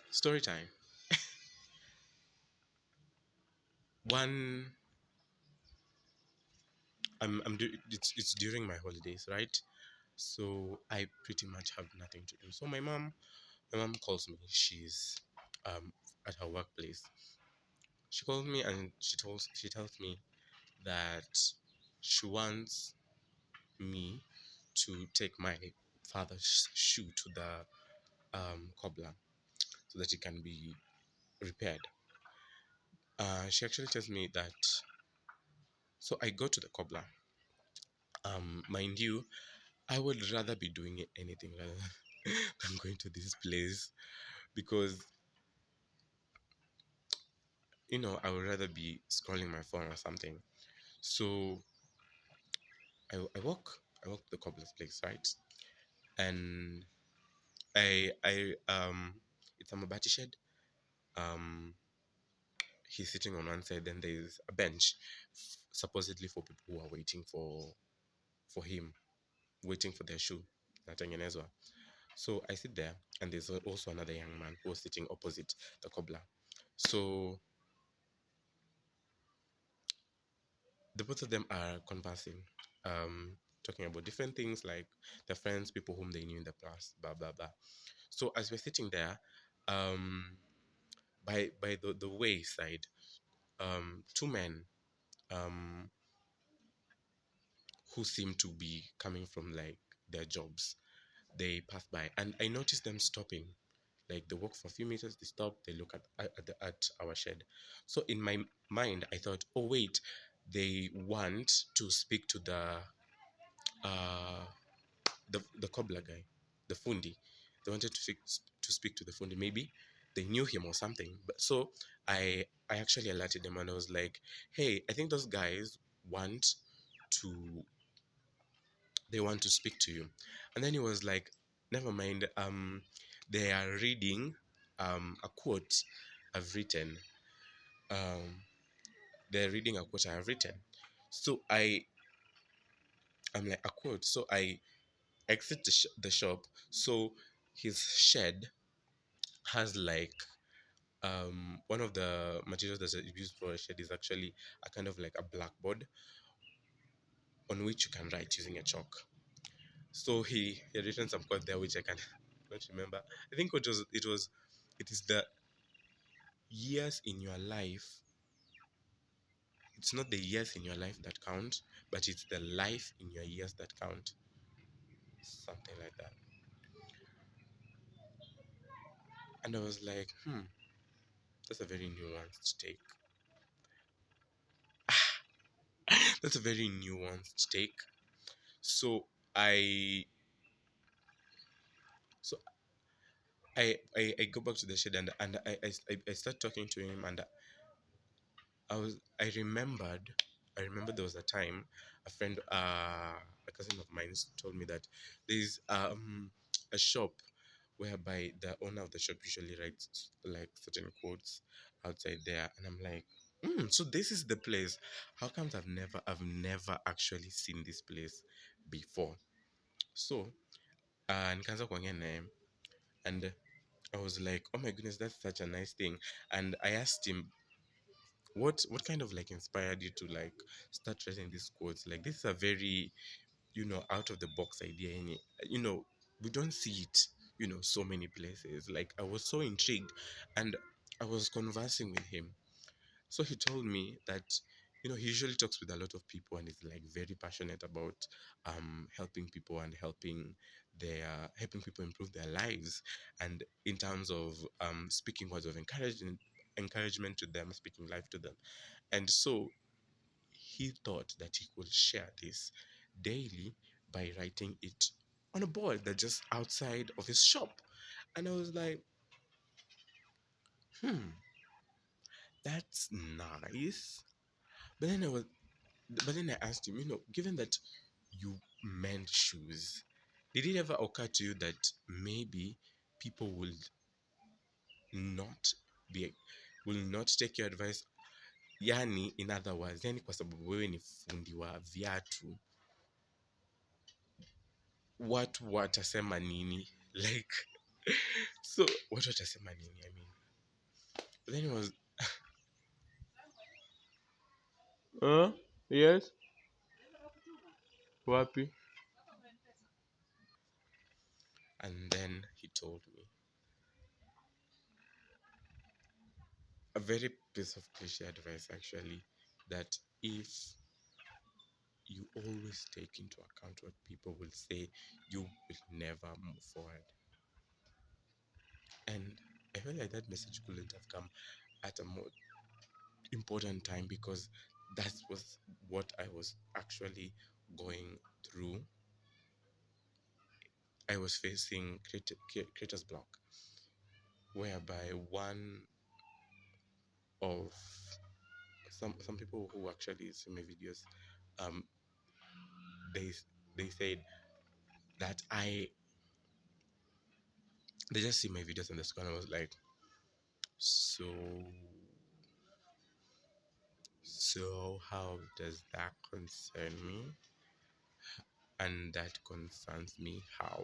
Story time. One, it's during my holidays, right? So I pretty much have nothing to do. So my mom calls me. She's um at her workplace. She calls me and she tells me that she wants me to take my father's shoe to the cobbler so that it can be repaired. She actually tells me that. So I go to the cobbler. Mind you, I would rather be doing anything rather than going to this place because I would rather be scrolling my phone or something. So I walk to the cobbler's place, right? And I it's a mabati shed. Um, he's sitting on one side, then there's a bench, supposedly for people who are waiting for him, waiting for their shoe. Natengenezwa. So I sit there, and there's also another young man who was sitting opposite the cobbler. So the both of them are conversing, talking about different things like their friends, people whom they knew in the past, blah blah blah. So as we're sitting there, um, by the wayside, two men um, who seem to be coming from like their jobs, they pass by, and I noticed them stopping. Like they walk for a few meters, they stop, they look at our shed. So in my mind, I thought, oh wait, they want to speak to uh the cobbler guy, the fundi. They wanted to speak to the fundi. Maybe they knew him or something. But so I actually alerted them and I was like, hey, I think those guys want to they want to speak to you. And then he was like, never mind. They are reading a quote I've written. Um, they're reading a quote I have written. So I'm like a quote. So I exit the shop. So his shed has like one of the materials that is used for a shed is actually a kind of like a blackboard on which you can write using a chalk. So he had written some quote there which I can not remember. I think it is the years in your life. It's not the years in your life that count, but it's the life in your years that count. Something like that. And I was like, that's a very nuanced take. That's a very nuanced take. So I so I go back to the shed and I start talking to him and I remembered there was a time a cousin of mine told me that there's a shop whereby the owner of the shop usually writes like certain quotes outside there, and I'm like, so this is the place. How comes I've never actually seen this place before? So nikaanza kuongea naye and I was like, oh my goodness, that's such a nice thing. And I asked him, what kind of like inspired you to like start writing these quotes? Like this is a very, out of the box idea. You know, we don't see it, so many places. Like I was so intrigued and I was conversing with him. So he told me that, he usually talks with a lot of people and is like very passionate about helping people and helping people improve their lives. And in terms of speaking words of encouragement to them, speaking life to them. And so he thought that he could share this daily by writing it on a board that's just outside of his shop. And I was like, hmm, that's nice. But then I was but then I asked him, given that you mend shoes, did it ever occur to you that maybe people not be will not take your advice? Yani, in other words, yani kwa sababu wewe ni fundi wa viatu, watu watasema nini? Like, So what watasema nini? I mean, then it was yes, wapi? And then he told me a very piece of cliche advice actually, that if you always take into account what people will say, you will never move forward. And I feel like that message couldn't have come at a more important time, because that was what I was actually going through. I was facing creator's block, whereby one of some people who actually see my videos, um, they they said that they just see my videos on the screen. I was like, so how does that concern me? And that concerns me how?